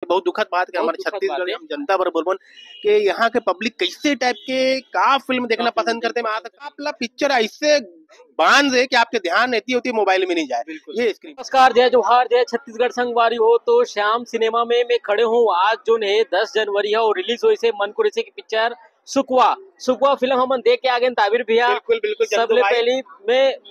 बहुत दुखद बात है हमारे छत्तीसगढ़ जनता पर बोलबन कि यहाँ के पब्लिक कैसे टाइप के का फिल्म देखना पसंद करते हैं। आज तक आपला पिक्चर ऐसे बांध दे कि आपके ध्यान रहती होती मोबाइल में नहीं जाए। ये स्क्रीन नमस्कार, जय जोहार, जय छत्तीसगढ़ संगवारी हो। तो श्याम सिनेमा में मैं खड़े हूँ। आज जो है 10 जनवरी है और रिलीज हुई से मन कुरेसी की पिक्चर सुकवा फिल्म हम देख के आ गए ताबिर भैया। बिल्कुल सबले पहले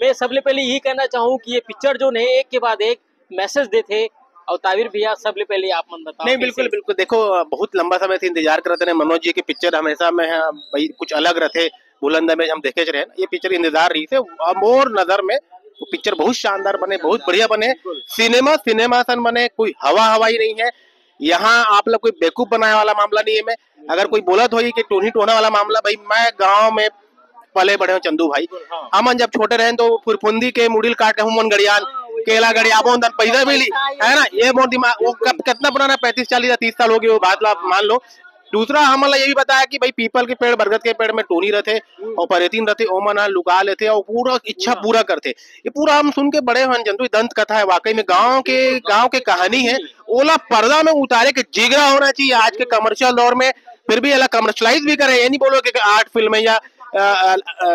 मैं सबले पहले यही कहना चाहूँ कि ये पिक्चर जो है एक के बाद एक मैसेज देते और ताबिर भैया सबले पहले आप मन बताओ। नहीं बिल्कुल देखो बहुत लंबा समय से इंतजार करते रहे मनोज जी की पिक्चर हमेशा में भाई कुछ अलग रहते बुलंद में हम देखे रहे ये पिक्चर इंतजार रही थे मोर नजर में वो पिक्चर बहुत शानदार बने बहुत बढ़िया बने सिनेमा सन बने कोई हवाई नहीं है यहाँ आप लोग कोई बेवकूफ बनाने वाला मामला नहीं है। मैं अगर कोई बोला तो कि टोनी टोना वाला मामला भाई मैं गाँव में पले बड़े हूँ चंदू भाई हम जब छोटे रहे तो फुरफुंदी के मुड़िल काटे हूँ मन गड़ियाल केला गड़ियाबो पैसा भी ली है ना ये बहुत दिमाग वो कितना पुराना 35-40 या 30 साल हो गए वो बात मान लो। दूसरा हमला ये भी बताया कि भाई पीपल के पेड़ बरगद के पेड़ में टोनी रहते और परेतीन रहते ओमन लुका लेते और पूरा इच्छा पूरा करते। ये पूरा हम सुन के बड़े हैं जंतु दंत कथा है वाकई में गांव के कहानी है ओला पर्दा में उतारे के जिगरा होना चाहिए आज के कमर्शियल दौर में। फिर भी अलग कमर्शलाइज भी करे ये नहीं बोलो कि आर्ट फिल्म है या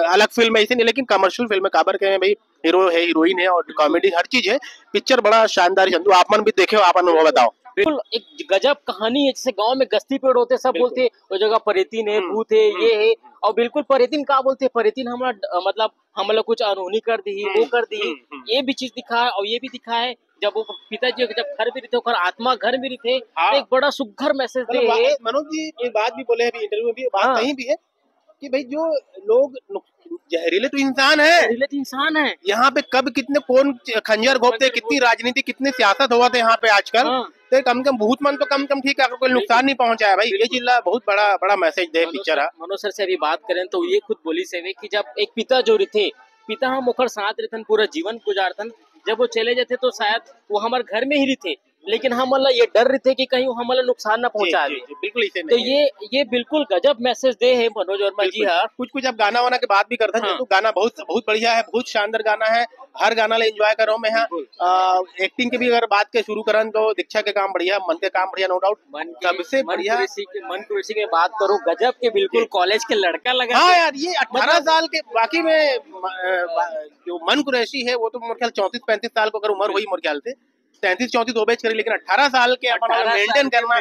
अलग फिल्म है इसे नहीं लेकिन कमर्शियल फिल्म काबर के भाई हीरो है हीरोइन है और कॉमेडी हर चीज है। पिक्चर बड़ा शानदार चंदू आप मन भी देखे हो आप अनुभव बताओ। बिल्कुल एक गजब कहानी है। जैसे गांव में गश्ती पेड़ होते सब बोलते वो जगह परेतीन है भूत है ये है और बिल्कुल परेतीन का बोलते परेतीन हमारा मतलब हम लोग कुछ अनहोनी कर दी वो कर दी ये भी चीज दिखा है और ये भी दिखा है जब वो पिताजी जब घर में रहते आत्मा घर में रहते एक बड़ा सुघर मैसेज दे। मनोज जी एक बात भी बोले इंटरव्यू में भी बात सही भी है कि भाई जो लोग जहरीले तो इंसान है यहाँ पे कब कितने कौन खंजर घोपते कितनी राजनीति कितनी सियासत हुआ था यहाँ पे आजकल तो कम भूत मन तो कम ठीक है कोई नुकसान नहीं पहुंचाया भाई ये जिला बहुत बड़ा मैसेज दे पिक्चर है। मनोज सर से अभी बात करें तो ये खुद बोली से कि जब एक पिता जो थे पिता हम ओखर साथ रहते पूरा जीवन गुजारतन जब वो चले जाते तो शायद वो हमारे घर में ही रहते लेकिन हम ये डर रहे थे कि कहीं वो हमारा नुकसान ना पहुंचा दे। बिल्कुल इसे तो ये बिल्कुल गजब मैसेज दे है मनोज वर्मा जी। हाँ कुछ अब गाना वाना की बात भी करते हैं तो गाना बहुत बढ़िया है बहुत शानदार गाना है हर गाना ले एंजॉय कर रहा हूँ मैं यहाँ। एक्टिंग की भी अगर बात के शुरू करें तो दीक्षा के काम बढ़िया मन के काम बढ़िया नो डाउट सबसे बढ़िया मन कुरेसी की बात करो गजब के बिल्कुल कॉलेज के लड़का लगा। हाँ यार ये 18 साल के बाकी में जो मन कुरैशी है वो तो मेरे ख्याल 34-35 साल को अगर उम्र हुई मेरे ख्याल से 33-34 दो बेच करी लेकिन 18 साल के मेंटेन करना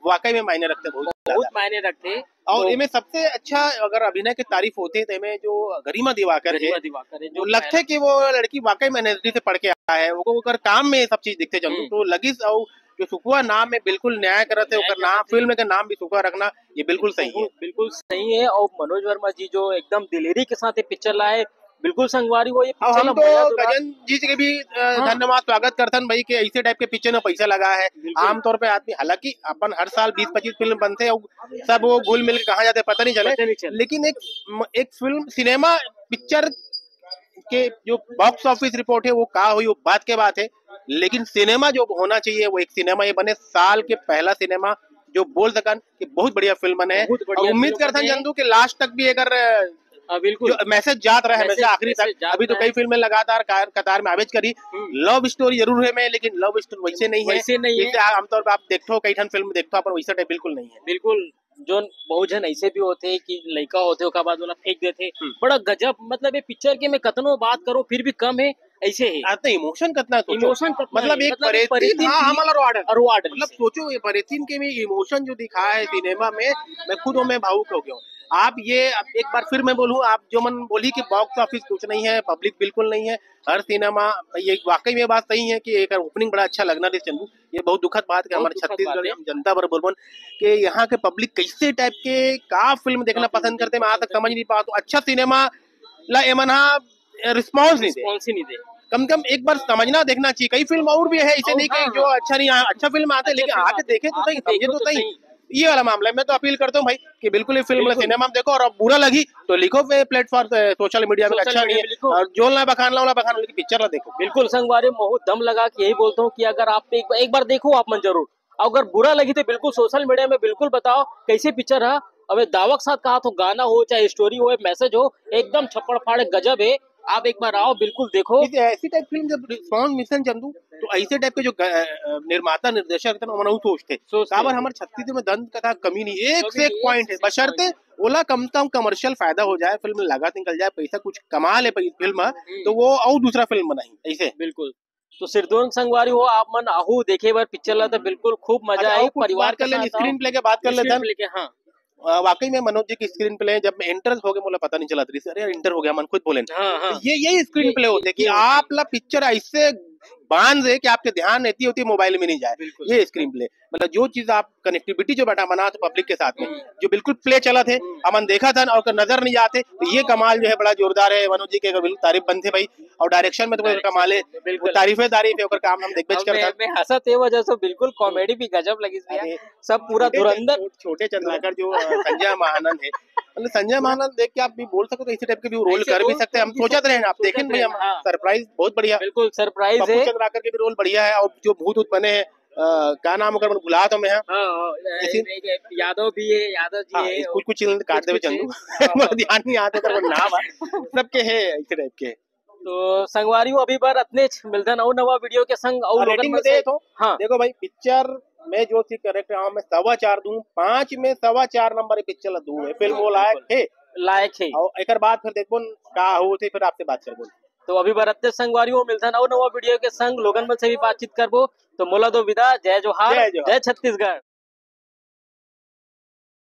वाकई में मायने रखते बहुत मायने रखते। और इनमें सबसे अच्छा अगर अभिनय की तारीफ होती है में जो गरिमा दिवाकर है जो लगते कि वो लड़की वाकई में एनएसडी से पढ़ के आया है वो अगर काम में सब चीज दिखते जंतु तो लगी और जो सुकुआ नाम में बिल्कुल न्याय करते नाम फिल्म का नाम भी सुकुआ रखना ये बिल्कुल सही है। और मनोज वर्मा जी जो एकदम दिलेरी के साथ पिक्चर लाए बिल्कुल संगवारी वो ये हम तो गजन जी के भी धन्यवाद स्वागत करतन भाई कि ऐसे टाइप के पिक्चर में पैसा लगा है। आमतौर पे आदमी हालांकि अपन हर साल 20-25 फिल्म बनते हैं सब वो घुल मिल के कहाँ जाते पता नहीं चले लेकिन एक फिल्म सिनेमा पिक्चर के जो बॉक्स ऑफिस रिपोर्ट है वो कहा हुई वो बात के बात है लेकिन सिनेमा जो होना चाहिए वो एक सिनेमा ये बने साल के पहला सिनेमा जो बोल सकन कि बहुत बढ़िया फिल्म बने है। उम्मीद करता जंतु के लास्ट तक भी अगर बिल्कुल मैसेज जात रहा है हमेशा आखिरी तक। अभी तो कई फिल्में लगातार कतार में आवेज करी लव स्टोरी जरूर है मैं लेकिन लव स्टोरी वैसे नहीं है आमतौर पर आप देखो कई ठन फिल्म देखो अपन वैसा टाइप बिल्कुल नहीं है। बिल्कुल जो बहुत जन ऐसे भी होते कि लड़का होते उसका बाद वाला फेंक देते बड़ा गजब मतलब ये पिक्चर के मैं कतनो बात करो फिर भी कम है ऐसे है इमोशन कितना मतलब एक परेतीन मतलब सोचो ये परेतीन के में इमोशन जो दिखा है सिनेमा में मैं खुद में भावुक हो गया हूँ। आप ये एक बार फिर मैं बोलूँ आप जो मन बोली कि बॉक्स ऑफिस कुछ नहीं है पब्लिक बिल्कुल नहीं है हर सिनेमा ये वाकई में बात सही है कि एक ओपनिंग बड़ा अच्छा लगना थी चंदू। ये बहुत दुखद बात है हमारे छत्तीसगढ़ जनता पर बोलबन कि यहाँ के पब्लिक कैसे टाइप के का फिल्म देखना पसंद करते मैं आज तक समझ नहीं पाता। अच्छा सिनेमा ला एमन रिस्पॉन्स नहीं दे कम एक बार समझना देखना चाहिए। कई फिल्म और भी है ऐसे नहीं कि जो अच्छा नहीं अच्छा फिल्म आते लेकिन आके देखे तो सही समझे तो सही ये वाला मामला है। मैं तो अपील करता हूँ भाई कि बिल्कुल ये फिल्म सिनेमा में देखो और अब बुरा लगी तो लिखो प्लेटफॉर्म सोशल मीडिया में अच्छा नहीं है और जो ना बखान ला पिक्चर ला देखो। बिल्कुल संगवारी बहुत दम लगा कि यही बोलता हूँ कि अगर आप एक बार देखो आप मन जरूर अगर बुरा लगी तो बिल्कुल सोशल मीडिया में बिल्कुल बताओ कैसे पिक्चर है। अब दावा के साथ कहा तो गाना हो चाहे स्टोरी हो मैसेज हो एकदम छप्पड़ फाड़े गजब है। आप एक बार आओ बिल्कुल देखो ऐसी टाइप फिल्म जब रिस्पॉन्स मिशन चंदू तो ऐसे टाइप के जो निर्माता निर्देशक थे ना उन्होंने सोचते काबर हमारे छत्तीसगढ़ में दंत कथा कमी नहीं, एक से एक पॉइंट है, बशर्ते ओला कम से कम कमर्शियल फायदा हो जाए, फिल्म में लागत निकल जाए, पैसा कुछ कमा ले फिल्म तो वो और दूसरा फिल्म बनाई ऐसे। बिल्कुल। तो सिरदोन संगवारी हो आप मन आहू देखे बार पिक्चर ला तो बिल्कुल खूब मजा आई, परिवार के साथ स्क्रीन प्ले के बात कर लेते हैं। हाँ वाकई में मनोज जी की स्क्रीन प्ले जब मैं एंटर हो गया मुझे पता नहीं चला था, अरे इंटर हो गया मन खुद बोले। हाँ। तो ये स्क्रीन प्ले होते कि आप ला पिक्चर ऐसे बांध दे कि आपके ध्यान रहती होती मोबाइल में नहीं जाए, ये स्क्रीन प्ले मतलब जो चीज आप कनेक्टिविटी जो बैठा बना तो पब्लिक के साथ में जो बिल्कुल प्ले चला थे हमन देखा था और नजर नहीं आते, तो ये कमाल जो है बड़ा जोरदार है मनोज जी के, बिल्कुल तारीफ बनते भाई। और डायरेक्शन में तो कमाल है, तारीफ है काम हम देख मैं हंसत है वजह से बिल्कुल कॉमेडी भी गजब लगी सब पूरा धुरंधर। छोटे चंद्राकर जो संजय महानंद है, मतलब संजय महानंद देख के आप भी बोल सकते हो इसी टाइप के भी रोल कर भी सकते हैं, हम सोचते रहे आप देखें भाई हम सरप्राइज बहुत बढ़िया, बिल्कुल सरप्राइज है। चंद्राकर के भी रोल बढ़िया है, और जो भूत बने हैं क्या नाम होकर भुला तो मैं यादव भी है, यादव जी है, कुछ काट दे चंदू ध्यान नहीं आता कर नाम सबके है इसी टाइप के। तो संगवारी अभी बार अपने मिलता ना नवा वीडियो के संग और रेटिंग में दे तो हाँ देखो भाई पिक्चर में जो थी करेक्ट हाँ मैं 4.25 दूं, 5 में 4.25 नंबर पिक्चर दूं है, फिल्म वो लायक है और एक बात फिर देखो का हो थे फिर आपसे बात करबो। तो अभी बरते संगवारी वो मिलता ना नवा वीडियो के संग लोगन में से भी बातचीत करबो। तो मोला दो विदा, जय जोहार, जय छत्तीसगढ़।